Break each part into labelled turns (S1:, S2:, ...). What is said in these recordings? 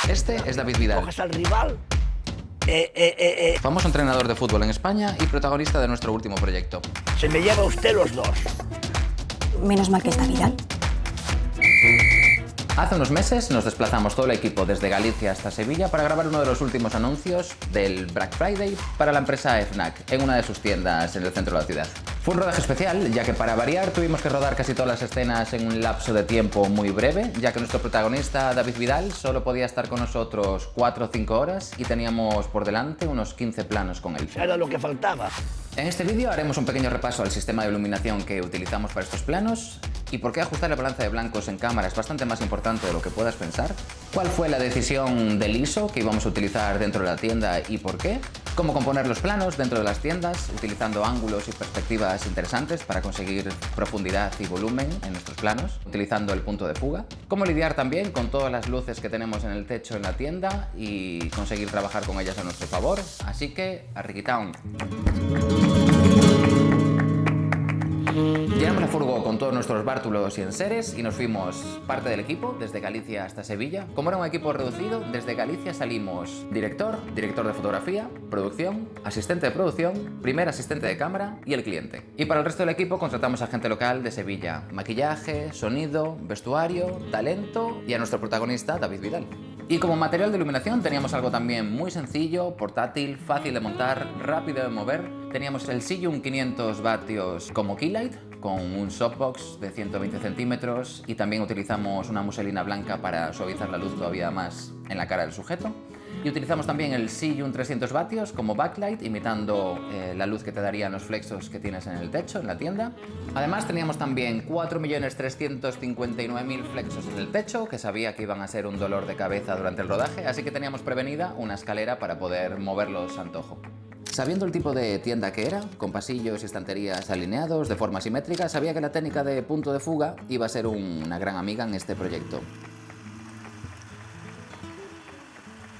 S1: Este es David Vidal,
S2: Coges al rival.
S1: famoso entrenador de fútbol en España y protagonista de nuestro último proyecto.
S2: Se me lleva usted los dos.
S3: Menos mal que está Vidal.
S1: Hace unos meses nos desplazamos todo el equipo desde Galicia hasta Sevilla para grabar uno de los últimos anuncios del Black Friday para la empresa Fnac en una de sus tiendas en el centro de la ciudad. Fue un rodaje especial, ya que para variar tuvimos que rodar casi todas las escenas en un lapso de tiempo muy breve, ya que nuestro protagonista David Vidal solo podía estar con nosotros 4 o 5 horas y teníamos por delante unos 15 planos con él.
S2: Era lo que faltaba.
S1: En este vídeo haremos un pequeño repaso al sistema de iluminación que utilizamos para estos planos y por qué ajustar la balanza de blancos en cámara es bastante más importante de lo que puedas pensar, cuál fue la decisión del ISO que íbamos a utilizar dentro de la tienda y por qué, cómo componer los planos dentro de las tiendas utilizando ángulos y perspectivas interesantes para conseguir profundidad y volumen en nuestros planos, utilizando el punto de fuga, cómo lidiar también con todas las luces que tenemos en el techo en la tienda y conseguir trabajar con ellas a nuestro favor, así que a Riquitown. Llenamos la furgo con todos nuestros bártulos y enseres y nos fuimos parte del equipo desde Galicia hasta Sevilla. Como era un equipo reducido, desde Galicia salimos director de fotografía, producción, asistente de producción, primer asistente de cámara y el cliente. Y para el resto del equipo contratamos a gente local de Sevilla, maquillaje, sonido, vestuario, talento y a nuestro protagonista David Vidal. Y como material de iluminación teníamos algo también muy sencillo, portátil, fácil de montar, rápido de mover. Teníamos el Zhiyun 500 vatios como keylight, con un softbox de 120 centímetros y también utilizamos una muselina blanca para suavizar la luz todavía más en la cara del sujeto. Y utilizamos también el Zhiyun 300 vatios como backlight, imitando la luz que te darían los flexos que tienes en el techo, en la tienda. Además teníamos también 4.359.000 flexos en el techo, que sabía que iban a ser un dolor de cabeza durante el rodaje, así que teníamos prevenida una escalera para poder moverlos a antojo. Sabiendo el tipo de tienda que era, con pasillos y estanterías alineados de forma simétrica, sabía que la técnica de punto de fuga iba a ser una gran amiga en este proyecto.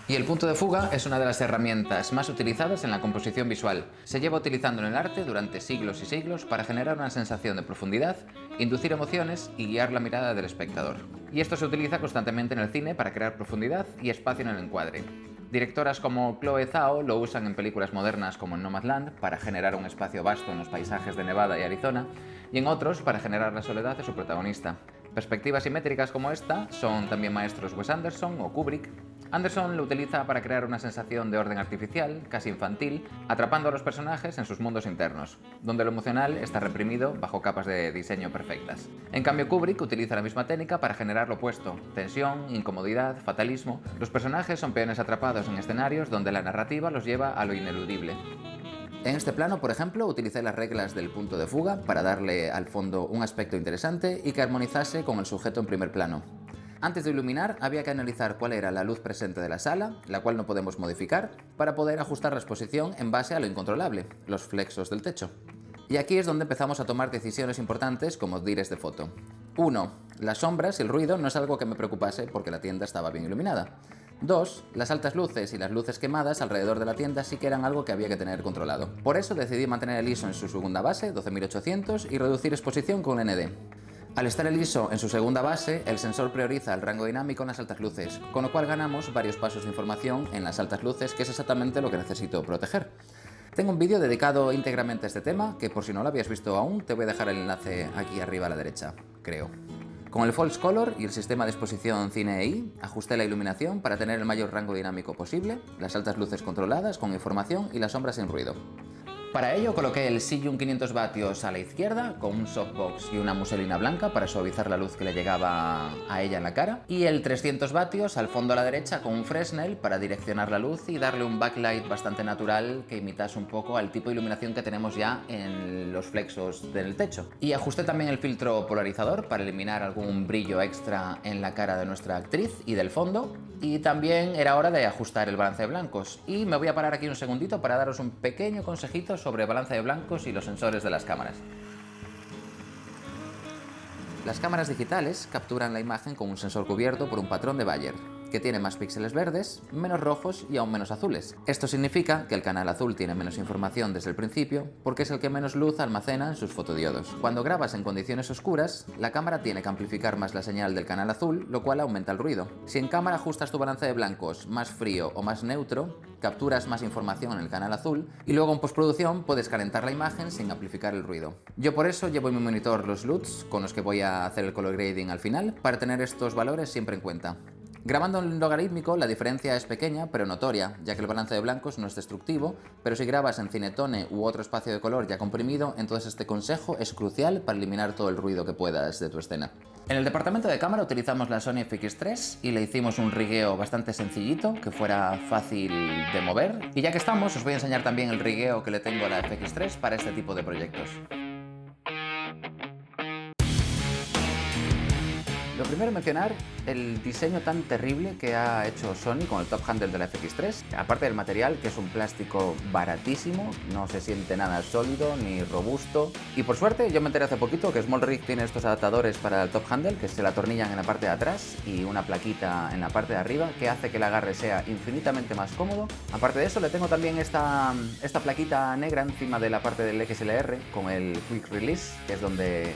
S1: Y el punto de fuga es una de las herramientas más utilizadas en la composición visual. Se lleva utilizando en el arte durante siglos y siglos para generar una sensación de profundidad, inducir emociones y guiar la mirada del espectador. Y esto se utiliza constantemente en el cine para crear profundidad y espacio en el encuadre. Directoras como Chloe Zhao lo usan en películas modernas como en Nomadland para generar un espacio vasto en los paisajes de Nevada y Arizona, y en otros para generar la soledad de su protagonista. Perspectivas simétricas como esta son también maestros Wes Anderson o Kubrick. Anderson lo utiliza para crear una sensación de orden artificial, casi infantil, atrapando a los personajes en sus mundos internos, donde lo emocional está reprimido bajo capas de diseño perfectas. En cambio, Kubrick utiliza la misma técnica para generar lo opuesto: tensión, incomodidad, fatalismo. Los personajes son peones atrapados en escenarios donde la narrativa los lleva a lo ineludible. En este plano, por ejemplo, utilicé las reglas del punto de fuga para darle al fondo un aspecto interesante y que armonizase con el sujeto en primer plano. Antes de iluminar, había que analizar cuál era la luz presente de la sala, la cual no podemos modificar, para poder ajustar la exposición en base a lo incontrolable, los flexos del techo. Y aquí es donde empezamos a tomar decisiones importantes como dires de foto. 1. Las sombras y el ruido no es algo que me preocupase porque la tienda estaba bien iluminada. 2. Las altas luces y las luces quemadas alrededor de la tienda sí que eran algo que había que tener controlado. Por eso decidí mantener el ISO en su segunda base, 12800, y reducir exposición con ND. Al estar el ISO en su segunda base, el sensor prioriza el rango dinámico en las altas luces, con lo cual ganamos varios pasos de información en las altas luces, que es exactamente lo que necesito proteger. Tengo un vídeo dedicado íntegramente a este tema, que por si no lo habías visto aún, te voy a dejar el enlace aquí arriba a la derecha, creo. Con el False Color y el sistema de exposición Cine EI, ajusté la iluminación para tener el mayor rango dinámico posible, las altas luces controladas con información y las sombras sin ruido. Para ello coloqué el Zhiyun 500 vatios a la izquierda con un softbox y una muselina blanca para suavizar la luz que le llegaba a ella en la cara, y el 300 vatios al fondo a la derecha con un Fresnel para direccionar la luz y darle un backlight bastante natural que imitase un poco al tipo de iluminación que tenemos ya en los flexos del techo. Y ajusté también el filtro polarizador para eliminar algún brillo extra en la cara de nuestra actriz y del fondo, y también era hora de ajustar el balance de blancos. Y me voy a parar aquí un segundito para daros un pequeño consejito sobre balance de blancos y los sensores de las cámaras. Las cámaras digitales capturan la imagen con un sensor cubierto por un patrón de Bayer. que tiene más píxeles verdes, menos rojos y aún menos azules. Esto significa que el canal azul tiene menos información desde el principio porque es el que menos luz almacena en sus fotodiodos. Cuando grabas en condiciones oscuras, la cámara tiene que amplificar más la señal del canal azul, lo cual aumenta el ruido. Si en cámara ajustas tu balance de blancos más frío o más neutro, capturas más información en el canal azul y luego en postproducción puedes calentar la imagen sin amplificar el ruido. Yo por eso llevo en mi monitor los LUTs con los que voy a hacer el color grading al final para tener estos valores siempre en cuenta. Grabando en logarítmico la diferencia es pequeña pero notoria, ya que el balance de blancos no es destructivo, pero si grabas en Cinetone u otro espacio de color ya comprimido, entonces este consejo es crucial para eliminar todo el ruido que puedas de tu escena. En el departamento de cámara utilizamos la Sony FX3 y le hicimos un rigueo bastante sencillito, que fuera fácil de mover. Y ya que estamos, os voy a enseñar también el rigueo que le tengo a la FX3 para este tipo de proyectos. Lo primero mencionar el diseño tan terrible que ha hecho Sony con el top handle de la FX3. Aparte del material, que es un plástico baratísimo, no se siente nada sólido ni robusto. Y por suerte, yo me enteré hace poquito que SmallRig tiene estos adaptadores para el top handle que se le atornillan en la parte de atrás y una plaquita en la parte de arriba que hace que el agarre sea infinitamente más cómodo. Aparte de eso, le tengo también esta plaquita negra encima de la parte del XLR con el Quick Release, que es donde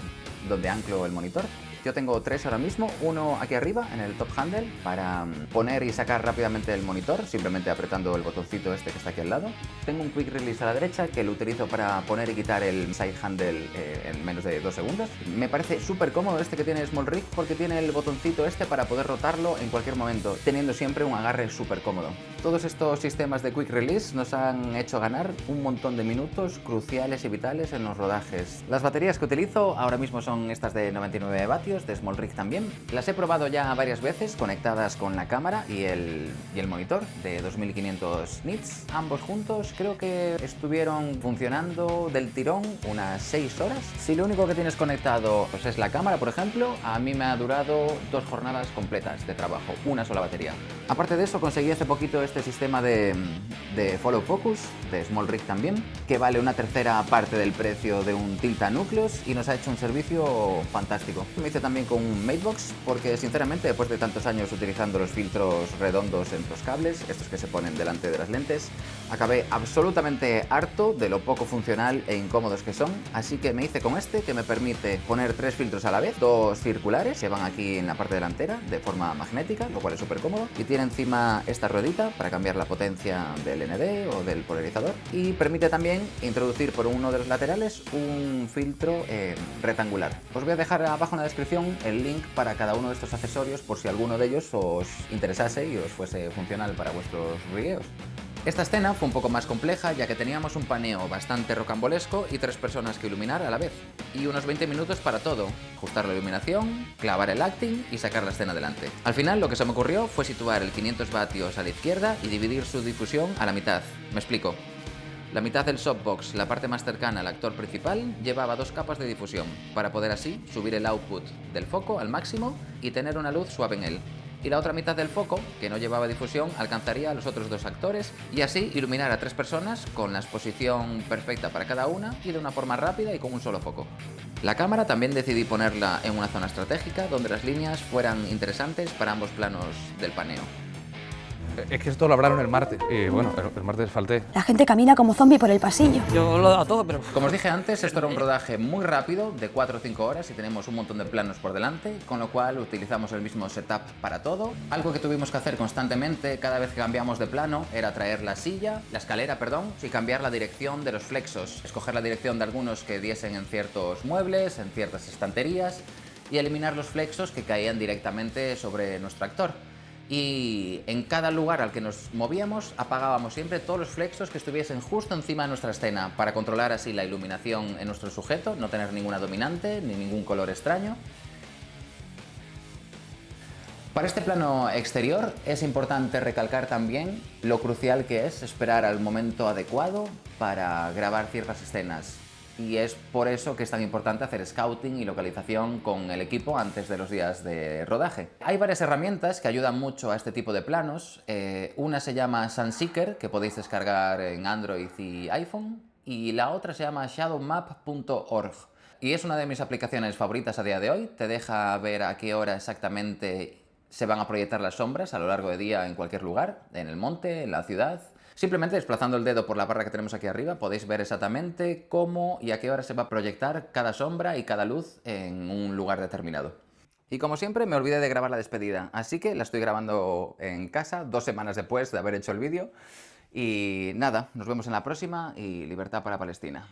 S1: anclo el monitor. Yo tengo 3 ahora mismo, uno aquí arriba en el top handle para poner y sacar rápidamente el monitor, simplemente apretando el botoncito este que está aquí al lado. Tengo un quick release a la derecha que lo utilizo para poner y quitar el side handle en menos de 2 segundos. Me parece súper cómodo este que tiene SmallRig porque tiene el botoncito este para poder rotarlo en cualquier momento, teniendo siempre un agarre súper cómodo. Todos estos sistemas de quick release nos han hecho ganar un montón de minutos cruciales y vitales en los rodajes. Las baterías que utilizo ahora mismo son estas de 99 vatios, de SmallRig también. Las he probado ya varias veces conectadas con la cámara y el monitor de 2500 nits. Ambos juntos creo que estuvieron funcionando del tirón unas 6 horas. Si lo único que tienes conectado pues es la cámara, por ejemplo, a mí me ha durado 2 jornadas completas de trabajo, una sola batería. Aparte de eso, conseguí hace poquito este sistema de follow focus de SmallRig también, que vale una tercera parte del precio de un Tilta Núcleos y nos ha hecho un servicio fantástico. Me hice también con un Matebox porque sinceramente después de tantos años utilizando los filtros redondos en los cables, estos que se ponen delante de las lentes, acabé absolutamente harto de lo poco funcional e incómodos que son, así que me hice con este que me permite poner 3 filtros a la vez, 2 circulares que van aquí en la parte delantera de forma magnética, lo cual es súper cómodo, y tiene encima esta ruedita para cambiar la potencia del ND o del polarizador y permite también introducir por uno de los laterales un filtro rectangular. Os voy a dejar abajo en la descripción el link para cada uno de estos accesorios por si alguno de ellos os interesase y os fuese funcional para vuestros rigueos. Esta escena fue un poco más compleja ya que teníamos un paneo bastante rocambolesco y 3 personas que iluminar a la vez. Y unos 20 minutos para todo, ajustar la iluminación, clavar el acting y sacar la escena adelante. Al final lo que se me ocurrió fue situar el 500 vatios a la izquierda y dividir su difusión a la mitad. Me explico. La mitad del softbox, la parte más cercana al actor principal, llevaba 2 capas de difusión, para poder así subir el output del foco al máximo y tener una luz suave en él. Y la otra mitad del foco, que no llevaba difusión, alcanzaría a los otros 2 actores y así iluminar a 3 personas con la exposición perfecta para cada una y de una forma rápida y con un solo foco. La cámara también decidí ponerla en una zona estratégica donde las líneas fueran interesantes para ambos planos del paneo.
S4: Es que esto lo hablaron el martes y bueno, el martes falté.
S3: La gente camina como zombie por el pasillo.
S5: Yo lo he dado todo, pero...
S1: Como os dije antes, esto era un rodaje muy rápido, de 4 o 5 horas y tenemos un montón de planos por delante, con lo cual utilizamos el mismo setup para todo. Algo que tuvimos que hacer constantemente cada vez que cambiamos de plano era traer la escalera, y cambiar la dirección de los flexos, escoger la dirección de algunos que diesen en ciertos muebles, en ciertas estanterías y eliminar los flexos que caían directamente sobre nuestro actor. Y en cada lugar al que nos movíamos apagábamos siempre todos los flexos que estuviesen justo encima de nuestra escena para controlar así la iluminación en nuestro sujeto, no tener ninguna dominante ni ningún color extraño. Para este plano exterior es importante recalcar también lo crucial que es esperar al momento adecuado para grabar ciertas escenas. Y es por eso que es tan importante hacer scouting y localización con el equipo antes de los días de rodaje. Hay varias herramientas que ayudan mucho a este tipo de planos. Una se llama Sunseeker, que podéis descargar en Android y iPhone, y la otra se llama shadowmap.org. Y es una de mis aplicaciones favoritas a día de hoy. Te deja ver a qué hora exactamente Se van a proyectar las sombras a lo largo del día en cualquier lugar, en el monte, en la ciudad. Simplemente desplazando el dedo por la barra que tenemos aquí arriba podéis ver exactamente cómo y a qué hora se va a proyectar cada sombra y cada luz en un lugar determinado. Y como siempre me olvidé de grabar la despedida, así que la estoy grabando en casa 2 semanas después de haber hecho el vídeo. Y nada, nos vemos en la próxima y libertad para Palestina.